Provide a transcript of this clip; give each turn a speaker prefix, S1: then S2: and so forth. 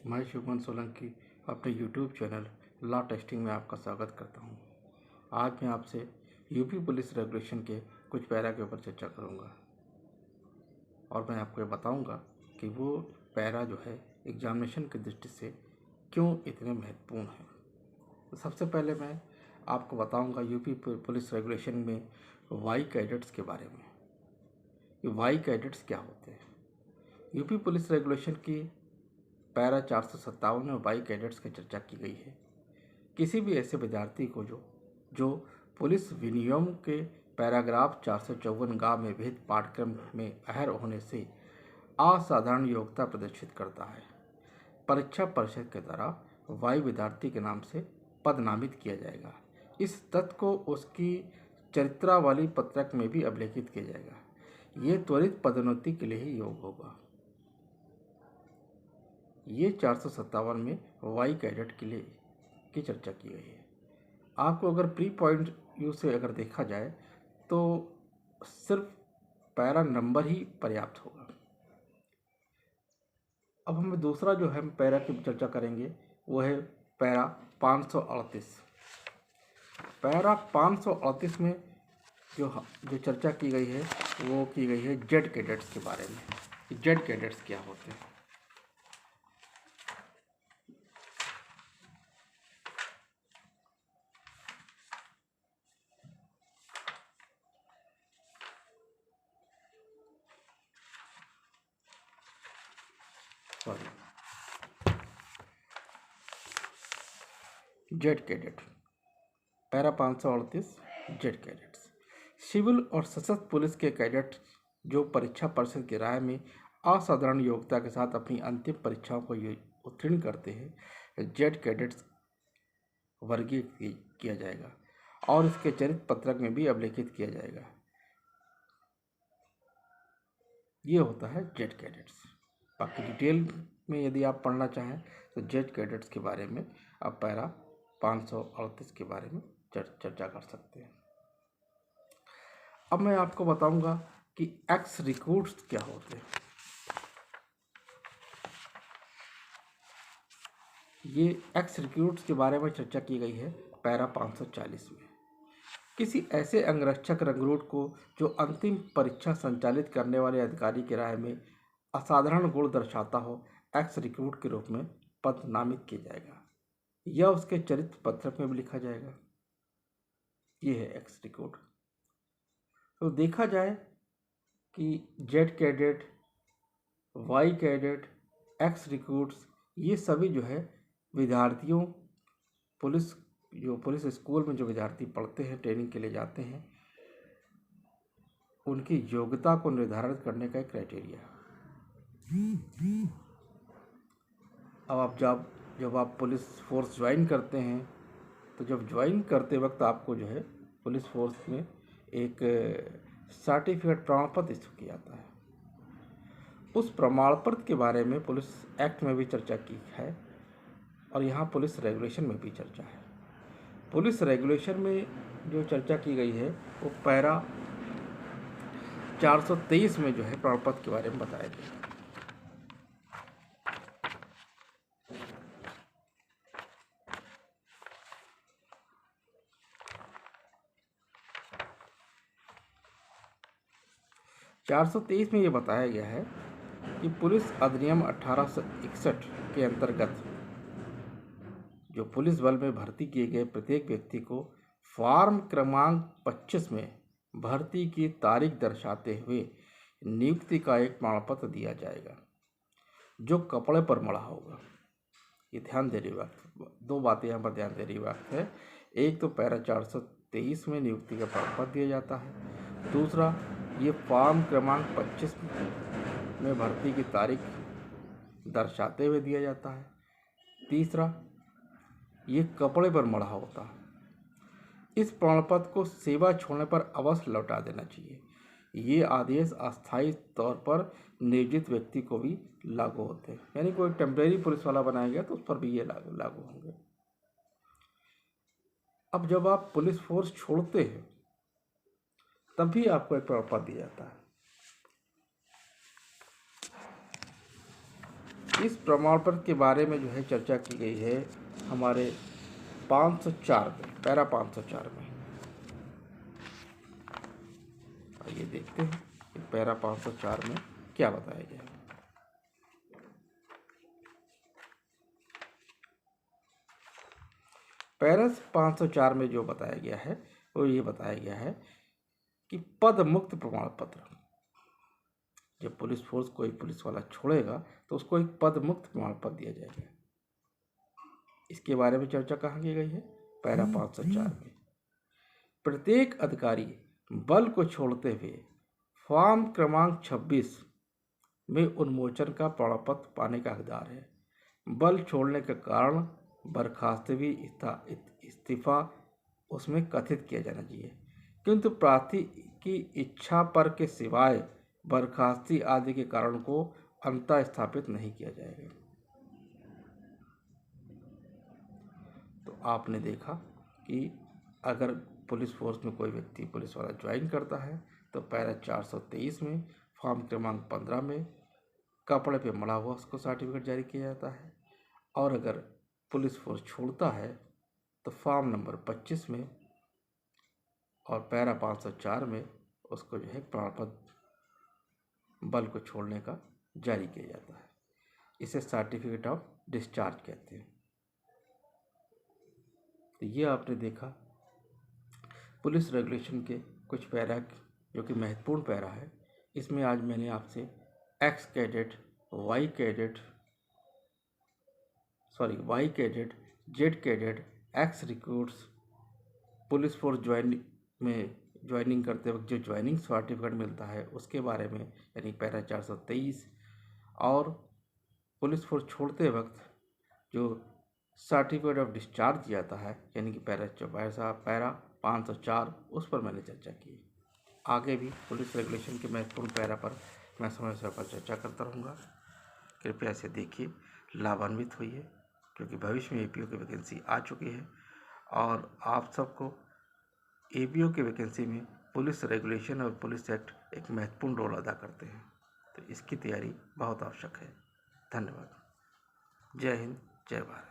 S1: मैं शुभमन सोलंकी अपने YouTube channel law testing में आपका स्वागत करता हूं। आज मैं आपसे यूपी पुलिस रेगुलेशन के कुछ पैरा के ऊपर चर्चा करूंगा और मैं आपको ये बताऊंगा कि वो पैरा जो है एग्जामिनेशन की दृष्टि से क्यों इतने महत्वपूर्ण हैं। तो सबसे पहले मैं आपको बताऊंगा यूपी पुलिस रेगुलेशन में वाई कैडेट्स के बारे में। ये वाई कैडेट्स क्या होते हैं? यूपी पुलिस रेगुलेशन की पैरा 457 में वाई कैडेट्स की चर्चा की गई है। किसी भी ऐसे विद्यार्थी को जो पुलिस विनियम के पैराग्राफ 454 गा में विहित पाठ्यक्रम में अहर होने से असाधारण योग्यता प्रदर्शित करता है, परीक्षा परिषद के द्वारा वाई विद्यार्थी के नाम से पद नामित किया जाएगा। इस तथ्य को उसकी चरित्रावली पत्रक में भी अभिलेखित किया जाएगा। ये त्वरित पदोन्नति के लिए ही योग्य होगा। ये 457 में वाई कैडेट के लिए की चर्चा की गई है। आपको अगर प्री पॉइंट व्यू से अगर देखा जाए तो सिर्फ पैरा नंबर ही पर्याप्त होगा। अब हमें दूसरा जो है पैरा की चर्चा करेंगे वो है पैरा 538। पैरा 538 में जो चर्चा की गई है वो की गई है जेड कैडेट्स के बारे में। जेड कैडेट्स क्या होते हैं? Z cadet para 538 Z cadets civil और सशस्त्र पुलिस के कैडेट जो परीक्षा परिषद की राय में असाधारण योग्यता के साथ अपनी अंतिम परीक्षाओं को उत्तीर्ण करते हैं, जेड कैडेट्स वर्गीय किया जाएगा और इसके चरित्र पत्रक में भी अभिलेखित किया जाएगा। ये होता है जेड कैडेट्स। बाकी डिटेल में यदि आप पढ़ना चाहें तो जेड कैडेट्स के बारे में आप पैरा 538 के बारे में चर्चा कर सकते हैं। अब मैं आपको बताऊंगा कि एक्स रिक्रूट्स क्या होते हैं। ये एक्स रिक्रूट्स के बारे में चर्चा की गई है पैरा 540 में। किसी ऐसे अंगरक्षक रिक्रूट को जो अंतिम परीक्षा संचालित करने वाले अधिकारी की राय में असाधारण गुण दर्शाता हो, एक्स रिक्रूट के रूप में पद नामित किया जाएगा। यह उसके चरित्र पत्रक में भी लिखा जाएगा। ये है एक्स रिक्रूट। तो देखा जाए कि Z cadet, Y cadet, X recruits ये सभी जो है विद्यार्थियों पुलिस स्कूल में जो विद्यार्थी पढ़ते हैं, ट्रेनिंग के लिए जाते हैं, उनकी योग्यता को निर्धारित करने का एक क्राइटेरिया। अब जब आप पुलिस फोर्स ज्वाइन करते हैं तो जब ज्वाइन करते वक्त आपको जो है पुलिस फोर्स में एक सर्टिफिकेट प्रमाण पत्र इशू किया जाता है। उस प्रमाण पत्र के बारे में पुलिस एक्ट में भी चर्चा की है और यहाँ पुलिस रेगुलेशन में भी चर्चा है। पुलिस रेगुलेशन में जो चर्चा की गई है वो पैरा 423 में जो है प्रमाण पत्र के बारे में बताया गया। में ये बताया गया है कि पुलिस अधिनियम 1861 के अंतर्गत जो पुलिस बल में भर्ती किए गए प्रत्येक व्यक्ति को फॉर्म क्रमांक 25 में भर्ती की तारीख दर्शाते हुए नियुक्ति का एक प्रमाण पत्र दिया जाएगा जो कपड़े पर मढ़ा होगा। ये ध्यान देने वक्त दो बातें यहाँ पर ध्यान देने वक्त है। एक तो पैरा 423 में नियुक्ति का प्रमाण पत्र दिया जाता है। दूसरा, ये फॉर्म क्रमांक 25 में भर्ती की तारीख दर्शाते हुए दिया जाता है। तीसरा, ये कपड़े पर मढ़ा होता है। इस प्रमाण पत्र को सेवा छोड़ने पर अवश्य लौटा देना चाहिए। ये आदेश अस्थायी तौर पर नियोजित व्यक्ति को भी लागू होते हैं, यानी कोई टेम्परेरी पुलिस वाला बनाया गया तो उस पर भी ये लागू होंगे। अब जब आप पुलिस फोर्स छोड़ते हैं तभी आपको एक प्रमाण पत्र दिया जाता है। इस प्रमाण पत्र के बारे में जो है चर्चा की गई है हमारे 504 में, पैरा 504 में। आइए देखते हैं कि पैरा 504 में क्या बताया गया है। पैरा 504 में जो बताया गया है वो ये बताया गया है कि पद मुक्त प्रमाण पत्र, जब पुलिस फोर्स कोई पुलिस वाला छोड़ेगा तो उसको एक पद मुक्त प्रमाण पत्र दिया जाएगा। इसके बारे में चर्चा कहाँ की गई है? पैरा 504 में। प्रत्येक अधिकारी बल को छोड़ते हुए फॉर्म क्रमांक 26 में उन्मोचन का प्रमाण पत्र पाने का हकदार है। बल छोड़ने के कारण बर्खास्तगी इस्तीफा उसमें कथित किया जाना चाहिए, किंतु प्रार्थी की इच्छा पर के सिवाय बर्खास्ती आदि के कारण को अंततः स्थापित नहीं किया जाएगा। तो आपने देखा कि अगर पुलिस फोर्स में कोई व्यक्ति पुलिस वाला ज्वाइन करता है तो पैरा 423 में फॉर्म क्रमांक 15 में कपड़े पे मड़ा हुआ उसको सर्टिफिकेट जारी किया जाता है, और अगर पुलिस फोर्स छोड़ता है तो फॉर्म नंबर 25 में और पैरा 504 में उसको जो है प्रमाण पत्र बल को छोड़ने का जारी किया जाता है। इसे सर्टिफिकेट ऑफ डिस्चार्ज कहते हैं। तो ये आपने देखा पुलिस रेगुलेशन के कुछ पैरा जो कि महत्वपूर्ण पैरा है। इसमें आज मैंने आपसे Y cadet, Z cadet, X recruits, police force joining करते वक्त जो ज्वाइनिंग सर्टिफिकेट मिलता है उसके बारे में यानी पैरा 423, और पुलिस फोर्स छोड़ते वक्त जो सर्टिफिकेट ऑफ डिस्चार्ज दिया जाता है यानी कि पैरा 504, उस पर मैंने चर्चा की। आगे भी पुलिस रेगुलेशन के महत्वपूर्ण पैरा पर मैं समय समय पर चर्चा करता रहूँगा। कृपया इसे देखिए, लाभान्वित होइए, क्योंकि भविष्य में एपीओ की वैकेंसी आ चुकी है और आप सबको एपीओ की वैकेंसी में पुलिस रेगुलेशन और पुलिस एक्ट एक महत्वपूर्ण रोल अदा करते हैं, तो इसकी तैयारी बहुत आवश्यक है। धन्यवाद। जय हिंद, जय भारत।